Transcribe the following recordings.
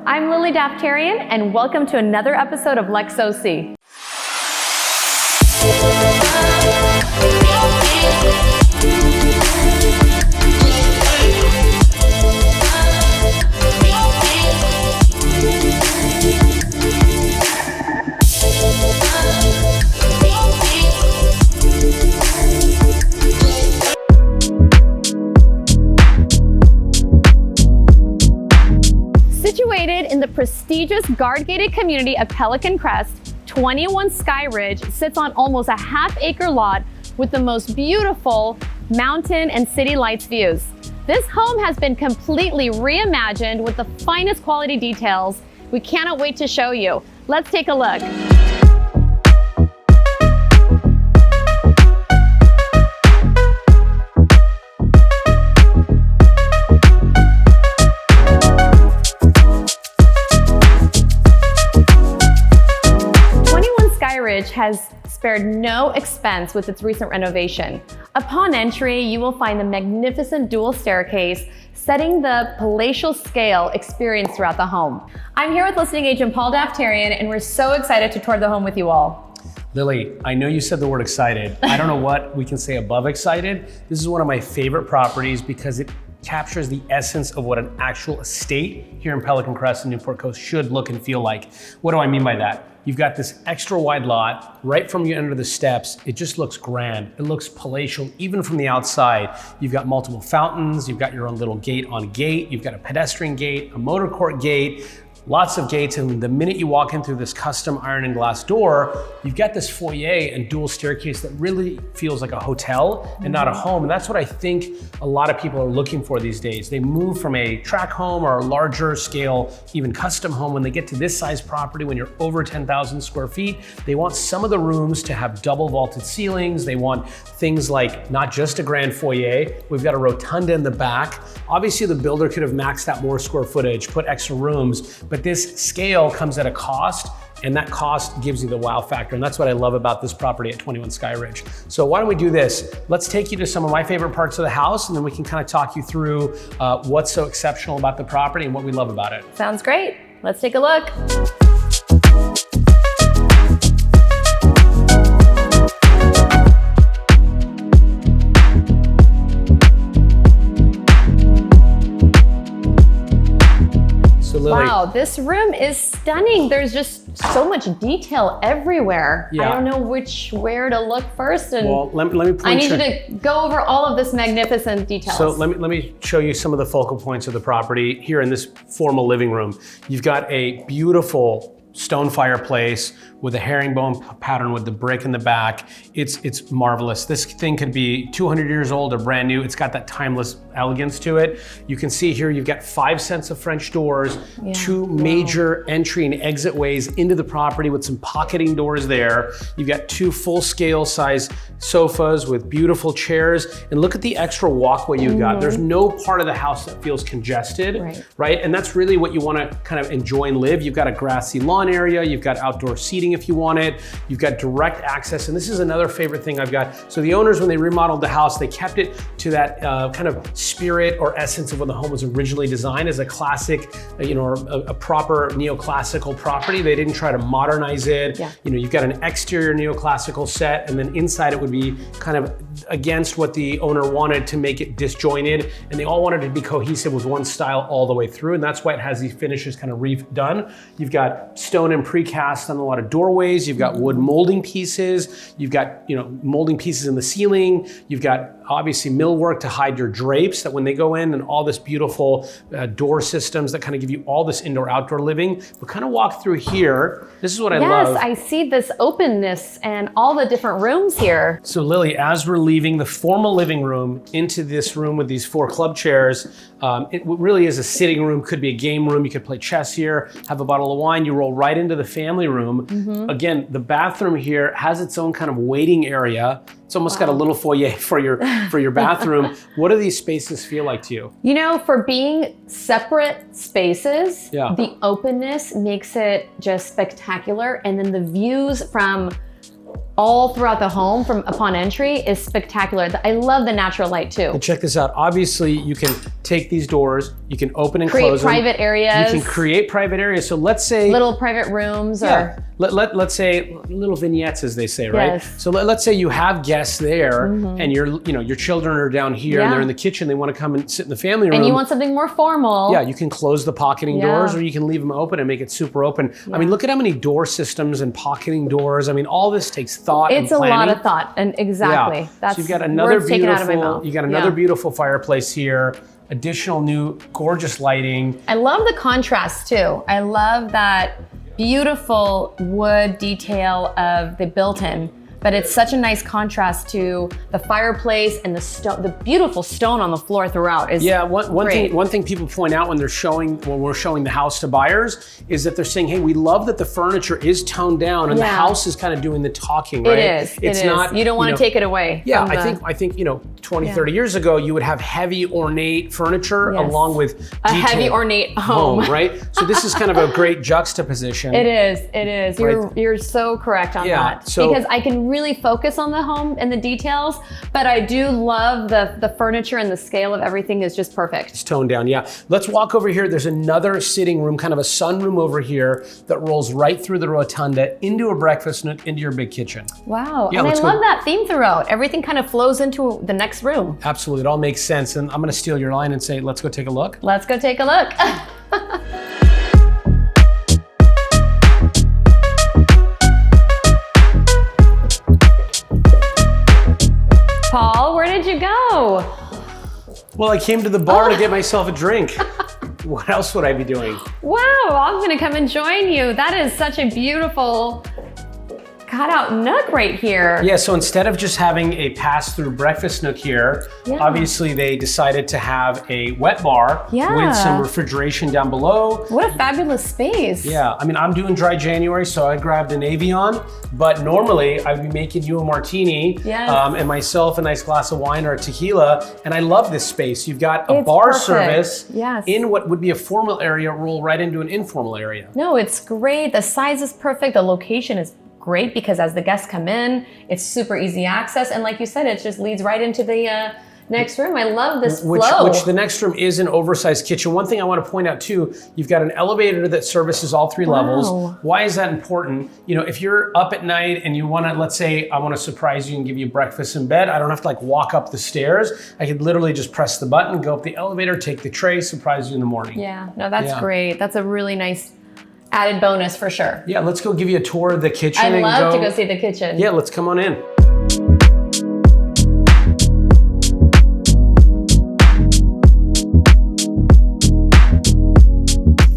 I'm Lili Daftarian, and welcome to another episode of LUXE OC. Situated in the prestigious guard-gated community of Pelican Crest, 21 Skyridge sits on almost a half-acre lot with the most beautiful mountain and city lights views. This home has been completely reimagined with the finest quality details. We cannot wait to show you. Let's take a look. Skyridge has spared no expense with its recent renovation. Upon entry, you will find the magnificent dual staircase, setting the palatial scale experience throughout the home. I'm here with listing agent Paul Daftarian, and we're so excited to tour the home with you all. Lili, I know you said the word excited. I don't know what we can say above excited. This is one of my favorite properties because it captures the essence of what an actual estate here in Pelican Crest and Newport Coast should look and feel like. What do I mean by that? You've got this extra wide lot right from you under the steps. It just looks grand. It looks palatial, even from the outside. You've got multiple fountains. You've got your own little gate on gate. You've got a pedestrian gate, a motor court gate, lots of gates. And the minute you walk in through this custom iron and glass door, you've got this foyer and dual staircase that really feels like a hotel and not a home. And that's what I think a lot of people are looking for these days. They move from a tract home or a larger scale, even custom home. When they get to this size property, when you're over 10,000 square feet, they want some of the rooms to have double vaulted ceilings. They want things like not just a grand foyer. We've got a rotunda in the back. Obviously the builder could have maxed out more square footage, put extra rooms, but this scale comes at a cost, and that cost gives you the wow factor. And that's what I love about this property at 21 Skyridge. So why don't we do this? Let's take you to some of my favorite parts of the house, and then we can kind of talk you through what's so exceptional about the property and what we love about it. Sounds great. Let's take a look. Wow, this room is stunning. There's just so much detail everywhere. Yeah. I don't know where to look first. And well, let me I need you to go over all of this magnificent details. So let me show you some of the focal points of the property here in this formal living room. You've got a beautiful stone fireplace with a herringbone pattern with the brick in the back. It's marvelous. This thing could be 200 years old or brand new. It's got that timeless elegance to it. You can see here you've got 5 sets of French doors, 2 major entry and exit ways into the property with some pocketing doors there. You've got 2 full-scale size sofas with beautiful chairs, and look at the extra walkway you've got. There's no part of the house that feels congested, right? And that's really what you want to kind of enjoy and live. You've got a grassy lawn area, you've got outdoor seating if you want it, you've got direct access, and this is another favorite thing I've got. So the owners, when they remodeled the house, they kept it to that kind of spirit or essence of when the home was originally designed as a classic, a proper neoclassical property. They didn't try to modernize it. You've got an exterior neoclassical set, and then inside it would be kind of against what the owner wanted to make it disjointed, and they all wanted to be cohesive with one style all the way through, and that's why it has these finishes kind of redone. You've got stone and precast on a lot of doorways. You've got wood molding pieces. You've got molding pieces in the ceiling. You've got obviously millwork to hide your drapes that when they go in, and all this beautiful door systems that kind of give you all this indoor-outdoor living. But kind of walk through here. This is what I love. Yes, I see this openness and all the different rooms here. So Lili, as we're leaving the formal living room into this room with these 4 club chairs, it really is a sitting room, could be a game room. You could play chess here, have a bottle of wine, you roll right into the family room. Again, the bathroom here has its own kind of waiting area. It's almost got a little foyer for your bathroom. What do these spaces feel like to you? For being separate spaces, the openness makes it just spectacular. And then the views from all throughout the home from upon entry is spectacular. I love the natural light too. And check this out. Obviously, you can take these doors, You can open and create close them. private areas. You can create private areas. So let's say little private rooms, yeah, or let's say little vignettes, as they say, right? Yes. So let's say you have guests there, and your children are down here, and they're in the kitchen. They want to come and sit in the family room. And you want something more formal. Yeah, you can close the pocketing doors, or you can leave them open and make it super open. I mean, look at how many door systems and pocketing doors. I mean, all this takes thought. It's and planning. a lot of thought, and exactly. That's so you've got another words taken out of my beautiful. mouth. You got another beautiful fireplace here. Additional new gorgeous lighting. I love the contrast too. I love that beautiful wood detail of the built-in, but it's such a nice contrast to the fireplace and the beautiful stone on the floor throughout. Is one thing people point out when we're showing the house to buyers is that they're saying, hey, we love that the furniture is toned down and the house is kind of doing the talking, right? It is. It's not. You don't want to take it away. Yeah, I think 20, 30 years ago, you would have heavy ornate furniture along with a heavy ornate home, right? So this is kind of a great juxtaposition. It is. You're so correct on that. Because I can really focus on the home and the details, but I do love the furniture, and the scale of everything is just perfect. It's toned down, yeah. Let's walk over here. There's another sitting room, kind of a sunroom over here that rolls right through the rotunda into a breakfast nook, into your big kitchen. Wow, and I love that theme throughout. Everything kind of flows into the next room. Absolutely, it all makes sense. And I'm gonna steal your line and say, let's go take a look. Let's go take a look. Paul, where did you go? Well, I came to the bar to get myself a drink. What else would I be doing? Wow, I'm gonna come and join you. That is such a beautiful cutout nook right here. Yeah, so instead of just having a pass-through breakfast nook here, obviously they decided to have a wet bar with some refrigeration down below. What a fabulous space. Yeah, I mean, I'm doing dry January, so I grabbed an Avion, but normally I'd be making you a martini and myself a nice glass of wine or a tequila, and I love this space. You've got a bar service in what would be a formal area, roll right into an informal area. No, it's great. The size is perfect. The location is great because as the guests come in, it's super easy access. And like you said, it just leads right into the next room. I love this flow. Which the next room is an oversized kitchen. One thing I want to point out too, you've got an elevator that services all three levels. Why is that important? You know, if you're up at night and you want to, let's say I want to surprise you and give you breakfast in bed, I don't have to like walk up the stairs. I could literally just press the button, go up the elevator, take the tray, surprise you in the morning. Yeah, no, that's great. That's a really nice added bonus for sure. Yeah, let's go give you a tour of the kitchen. I'd love to go see the kitchen. Yeah, let's come on in.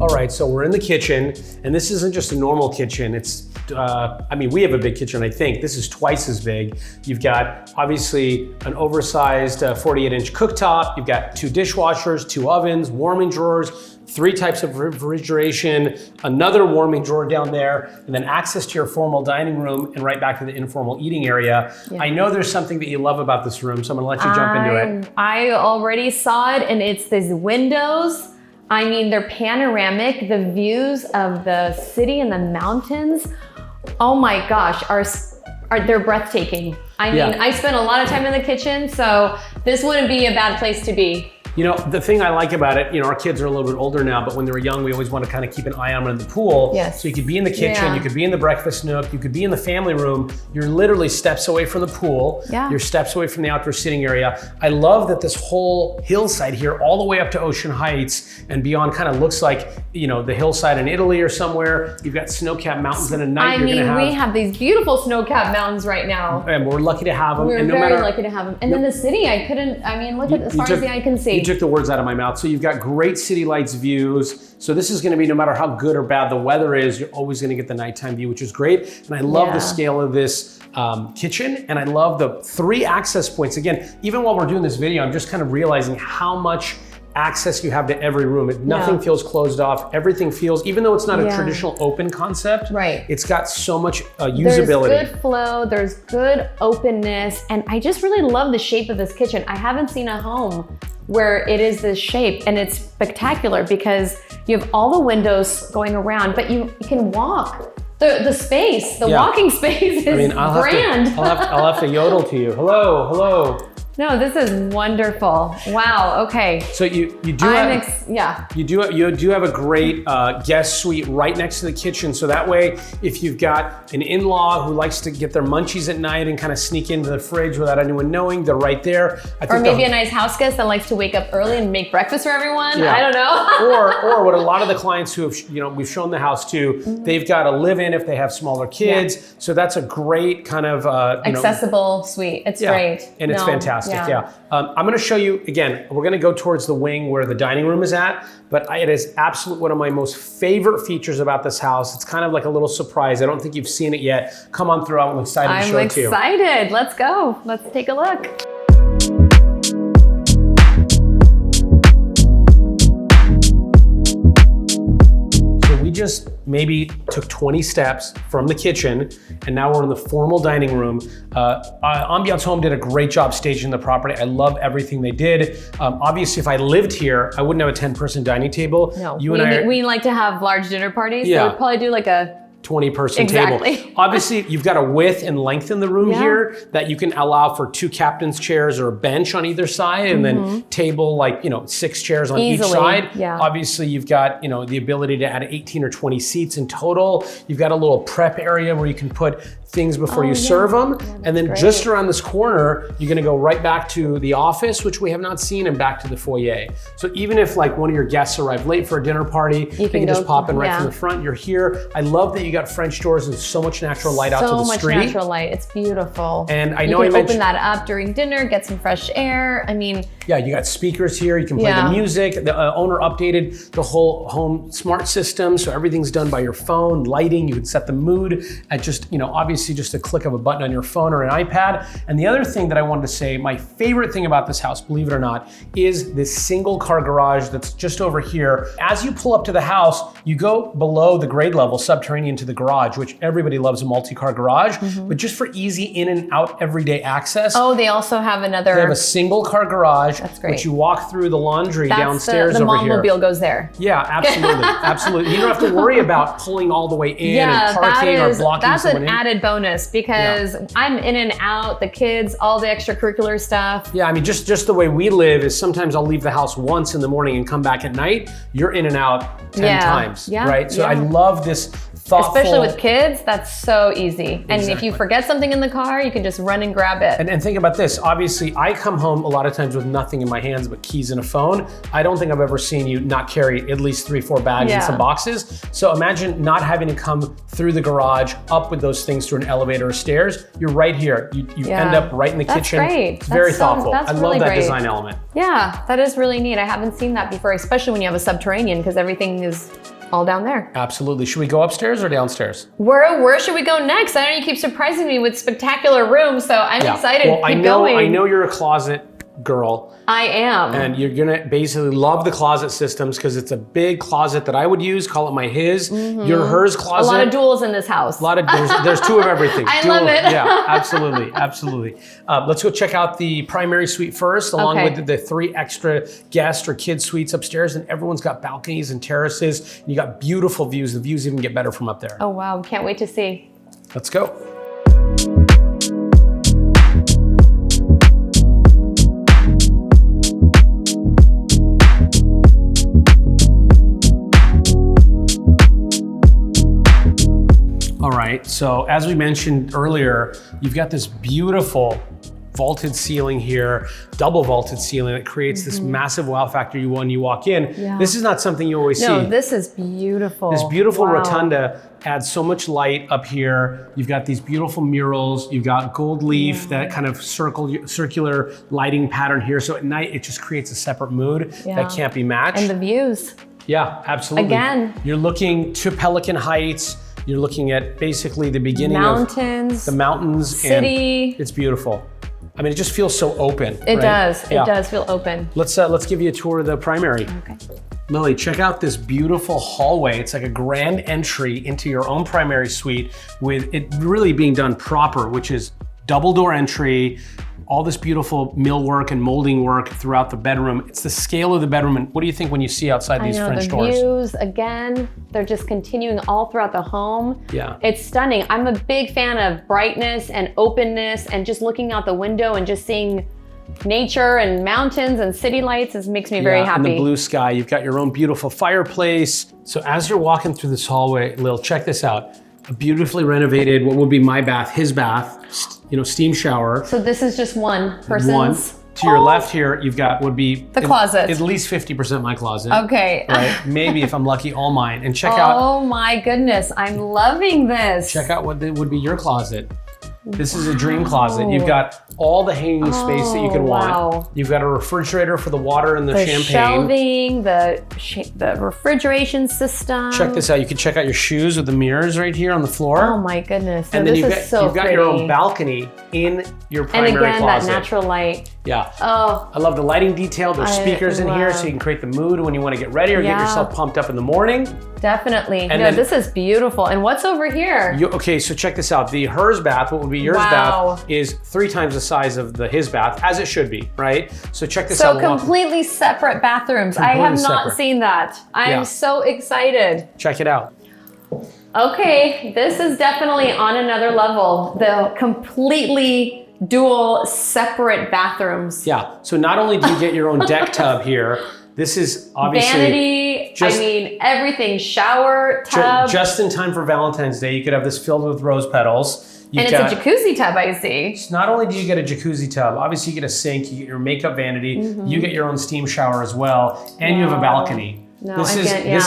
All right, so we're in the kitchen, and this isn't just a normal kitchen. It's, I mean, we have a big kitchen, I think. This is twice as big. You've got, obviously, an oversized 48-inch cooktop. You've got 2 dishwashers, 2 ovens, warming drawers, 3 types of refrigeration, another warming drawer down there, and then access to your formal dining room and right back to the informal eating area. I know there's something that you love about this room, so I'm gonna let you jump into it. I already saw it, and it's these windows. I mean, they're panoramic. The views of the city and the mountains, oh my gosh, they're breathtaking. I mean, I spent a lot of time in the kitchen, so this wouldn't be a bad place to be. You know, the thing I like about it, you know, our kids are a little bit older now, but when they were young, we always want to kind of keep an eye on them in the pool. Yes. So you could be in the kitchen, you could be in the breakfast nook, you could be in the family room. You're literally steps away from the pool. You're steps away from the outdoor sitting area. I love that this whole hillside here, all the way up to Ocean Heights and beyond, kind of looks like, you know, the hillside in Italy or somewhere. You've got snow-capped mountains, and at night we have these beautiful snow-capped mountains right now. And we're lucky to have them. We're very lucky to have them. And then the city, look at as far as the eye can see. You took the words out of my mouth. So you've got great city lights views. So this is going to be, no matter how good or bad the weather is, you're always going to get the nighttime view, which is great. And I love the scale of this kitchen, and I love the 3 access points. Again, even while we're doing this video, I'm just kind of realizing how much access you have to every room. Nothing feels closed off. Everything feels, even though it's not a traditional open concept, it's got so much usability. There's good flow, there's good openness, and I just really love the shape of this kitchen. I haven't seen a home where it is this shape, and it's spectacular because you have all the windows going around, but you can walk. The space, the walking space is grand. I'll have to yodel to you. Hello, hello. No, this is wonderful. Wow. Okay. So you do have a great guest suite right next to the kitchen. So that way, if you've got an in-law who likes to get their munchies at night and kind of sneak into the fridge without anyone knowing, they're right there. Or maybe a nice house guest that likes to wake up early and make breakfast for everyone. Yeah. I don't know. or what a lot of the clients who have, we've shown the house to, they've got a live-in if they have smaller kids. Yeah. So that's a great kind of accessible suite. It's great. And it's fantastic. Yeah. I'm going to show you again. We're going to go towards the wing where the dining room is at, but it is absolutely one of my most favorite features about this house. It's kind of like a little surprise. I don't think you've seen it yet. Come on through. I'm excited to show it to you. I'm excited. Let's go. Let's take a look. We just maybe took 20 steps from the kitchen and now we're in the formal dining room. Ambiance Home did a great job staging the property. I love everything they did. Obviously, if I lived here, I wouldn't have a 10-person dining table. No, we like to have large dinner parties. Yeah. So we'd probably do like a 20-person table. Obviously, you've got a width and length in the room here that you can allow for 2 captain's chairs or a bench on either side, and then table 6 chairs on each side. Yeah. Obviously, you've got the ability to add 18 or 20 seats in total. You've got a little prep area where you can put things before you serve them. And then just around this corner, you're gonna go right back to the office, which we have not seen, and back to the foyer. So even if one of your guests arrived late for a dinner party, they can just pop in right from the front. You're here. I love that you got French doors and so much natural light out to the street. So much natural light. It's beautiful. And I know you can open that up during dinner, get some fresh air. I mean, yeah, you got speakers here. You can play the music. The owner updated the whole home smart system, so everything's done by your phone. Lighting, you can set the mood at just obviously just a click of a button on your phone or an iPad. And the other thing that I wanted to say, my favorite thing about this house, believe it or not, is this single car garage that's just over here. As you pull up to the house, you go below the grade level, subterranean, to the garage, which everybody loves a multi-car garage, but just for easy in and out everyday access. Oh, they also have another. They have a single car garage, that's great, which you walk through the laundry downstairs the over here. The mom-mobile goes there. Yeah, absolutely, absolutely. You don't have to worry about pulling all the way in and parking or blocking that's someone an in. added bonus because I'm in and out, the kids, all the extracurricular stuff. Yeah, I mean, just the way we live is sometimes I'll leave the house once in the morning and come back at night. You're in and out 10 times, right? So I love this thoughtful. Especially with kids, that's so easy. And if you forget something in the car, you can just run and grab it. And think about this. Obviously, I come home a lot of times with nothing in my hands but keys and a phone. I don't think I've ever seen you not carry at least 3-4 bags and some boxes. So imagine not having to come through the garage, up with those things through an elevator or stairs. You're right here. You end up right in the kitchen. Great. It's very thoughtful. I love that design element. Yeah, that is really neat. I haven't seen that before, especially when you have a subterranean, because everything is all down there. Absolutely. Should we go upstairs or downstairs? Where should we go next? I know you keep surprising me with spectacular rooms, so I'm excited. Well, I know you're a closet girl. I am. And you're gonna basically love the closet systems because it's a big closet that I would use, call it my his. Your hers closet. A lot of duals in this house. A lot of there's 2 of everything. I love it. Yeah, absolutely, absolutely. Let's go check out the primary suite first, along with the 3 extra guest or kid suites upstairs, and everyone's got balconies and terraces. And you got beautiful views. The views even get better from up there. Oh wow, can't wait to see. Let's go. All right, so as we mentioned earlier, you've got this beautiful vaulted ceiling here, double vaulted ceiling that creates this massive wow factor when you walk in. Yeah. This is not something you always see. No, this is beautiful. This beautiful rotunda adds so much light up here. You've got these beautiful murals. You've got gold leaf, that kind of circular lighting pattern here. So at night, it just creates a separate mood that can't be matched. And the views. Yeah, absolutely. Again. You're looking to Pelican Heights. You're looking at basically the beginning of the mountains. City. And it's beautiful. I mean, it just feels so open. It does. It does feel open. Let's give you a tour of the primary. Okay. Lily, check out this beautiful hallway. It's like a grand entry into your own primary suite with it really being done proper, which is double door entry, all this beautiful millwork and molding work throughout the bedroom. It's the scale of the bedroom. And what do you think when you see outside these French doors? The views, again, they're just continuing all throughout the home. Yeah. It's stunning. I'm a big fan of brightness and openness and just looking out the window and just seeing nature and mountains and city lights makes me very happy. And the blue sky. You've got your own beautiful fireplace. So as you're walking through this hallway, Lil, check this out. A beautifully renovated, what would be my bath, his bath, you know, steam shower. So this is just one person's? One. To your left here, you've got would be the closet. At least 50% my closet. Okay. Right? Maybe if I'm lucky, all mine. And check out. Oh my goodness, I'm loving this. Check out what would be your closet. This is a dream closet. You've got all the hanging space that you could want. You've got a refrigerator for the water and the champagne. Shelving, the refrigeration system. Check this out. You can check out your shoes with the mirrors right here on the floor. Oh my goodness. So and then you've got your own balcony in your primary closet. And again, that natural light. Yeah. Oh. I love the lighting detail. There's speakers in here so you can create the mood when you want to get ready or get yourself pumped up in the morning. Definitely. And no, this is beautiful. And what's over here? Okay, so check this out. The hers bath, what would be yours bath, is 3 times the size of the his bath, as it should be, right? So check this out. So completely separate bathrooms. I have not seen that. I'm so excited. Check it out. Okay, this is definitely on another level. The completely dual separate bathrooms. Yeah, so not only do you get your own deck tub here, this is obviously vanity, I mean everything, shower, tub. Just in time for Valentine's Day, you could have this filled with rose petals. And it's a jacuzzi tub, I see. Not only do you get a jacuzzi tub, obviously you get a sink, you get your makeup vanity, you get your own steam shower as well, and you have a balcony. No, this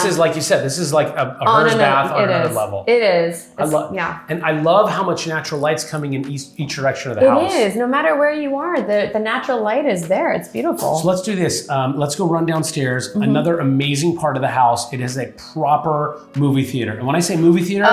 is like you said, this is like a hers bath on another level. It is. And I love how much natural light's coming in each direction of the house. It is. No matter where you are, the natural light is there. It's beautiful. So let's do this. Let's go run downstairs. Another amazing part of the house. It is a proper movie theater. And when I say movie theater,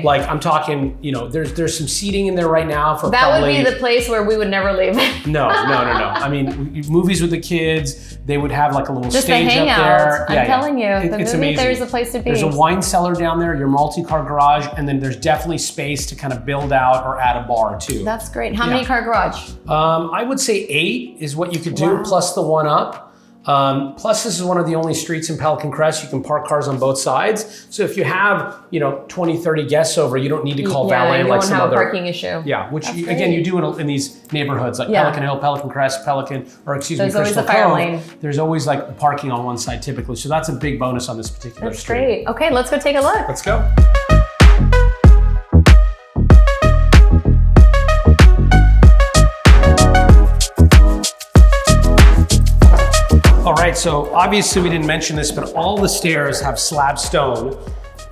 like I'm talking, you know, there's some seating in there right now for that would be the place where we would never leave. No. I mean, movies with the kids, they would have like a little stage up there. I'm telling you, the movie theater is a place to be. There's a wine cellar down there, your multi-car garage, and then there's definitely space to kind of build out or add a bar too. That's great. How many car garage? I would say 8 is what you could do, plus the one up. Plus this is one of the only streets in Pelican Crest you can park cars on both sides. So if you have, you know, 20, 30 guests over, you don't need to call valet like some other. You won't have a parking issue. Yeah, which again, you do in these neighborhoods like Pelican Hill, Pelican Crest, There's always a fire lane. There's always like parking on one side typically. So that's a big bonus on this particular street. That's great. Okay, let's go take a look. Let's go. All right, so obviously we didn't mention this, but all the stairs have slab stone.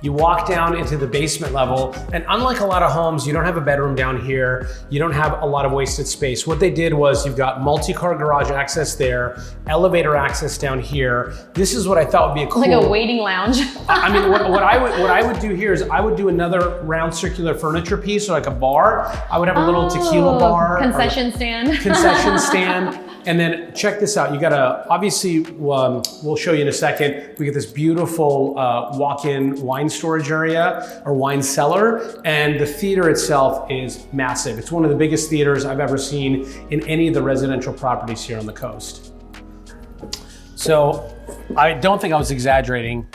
You walk down into the basement level, and unlike a lot of homes, you don't have a bedroom down here. You don't have a lot of wasted space. What they did was you've got multi-car garage access there, elevator access down here. This is what I thought would be a cool. Like a waiting lounge. I mean, what I would do here is I would do another round circular furniture piece, or like a bar. I would have a little tequila bar. Concession stand. Concession stand. And then check this out. You got obviously, we'll show you in a second, we get this beautiful walk-in wine storage area or wine cellar. And the theater itself is massive. It's one of the biggest theaters I've ever seen in any of the residential properties here on the coast. So I don't think I was exaggerating.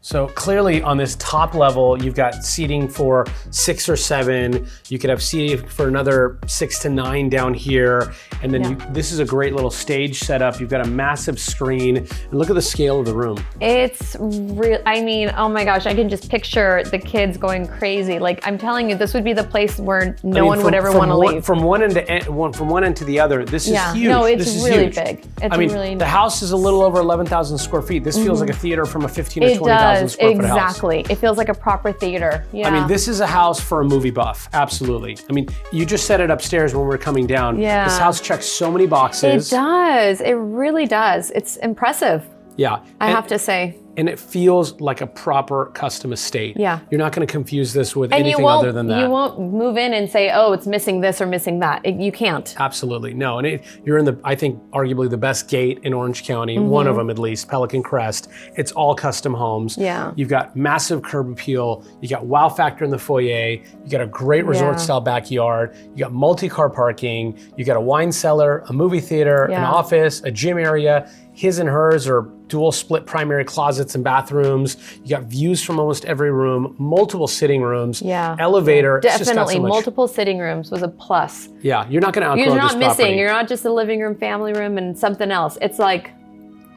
So clearly on this top level, you've got seating for 6 or 7. You could have seating for another 6 to 9 down here. And then this is a great little stage setup. You've got a massive screen. And look at the scale of the room. It's real. I mean, oh my gosh, I can just picture the kids going crazy. Like I'm telling you, this would be the place where no one would ever want to leave. From one end to the other, this is huge. No, it's really huge. Big. It's I mean, really the house is a little over 11,000 square feet. This feels like a theater from a 15 to 20,000 square foot house. Exactly. It feels like a proper theater. Yeah. I mean, this is a house for a movie buff. Absolutely. I mean, you just said it upstairs when we were coming down. Yeah. This house checks so many boxes. It does. It really does. It's impressive. Yeah. I have to say. And it feels like a proper custom estate. Yeah. You're not going to confuse this with anything other than that. You won't move in and say, oh, it's missing this or missing that. You can't. Absolutely. No. And you're in I think, arguably the best gate in Orange County, one of them at least, Pelican Crest. It's all custom homes. Yeah. You've got massive curb appeal. You got wow factor in the foyer. You got a great resort style backyard. You got multi-car parking. You got a wine cellar, a movie theater, an office, a gym area. his and hers are dual split primary closets and bathrooms. You got views from almost every room, multiple sitting rooms, elevator. It's just got Definitely so much. multiple sitting rooms was a plus. Yeah, you're not going to outgrow You're this not missing. property. You're not just a living room, family room, and something else. It's like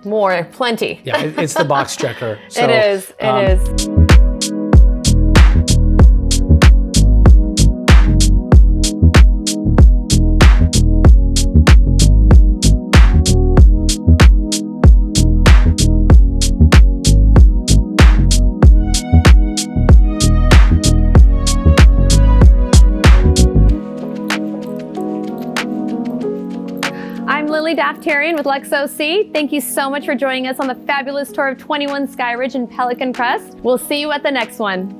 more, plenty. Yeah, it's the box checker. So, it is. It is. I'm Lili Daftarian with LUXE. Thank you so much for joining us on the fabulous tour of 21 Skyridge and Pelican Crest. We'll see you at the next one.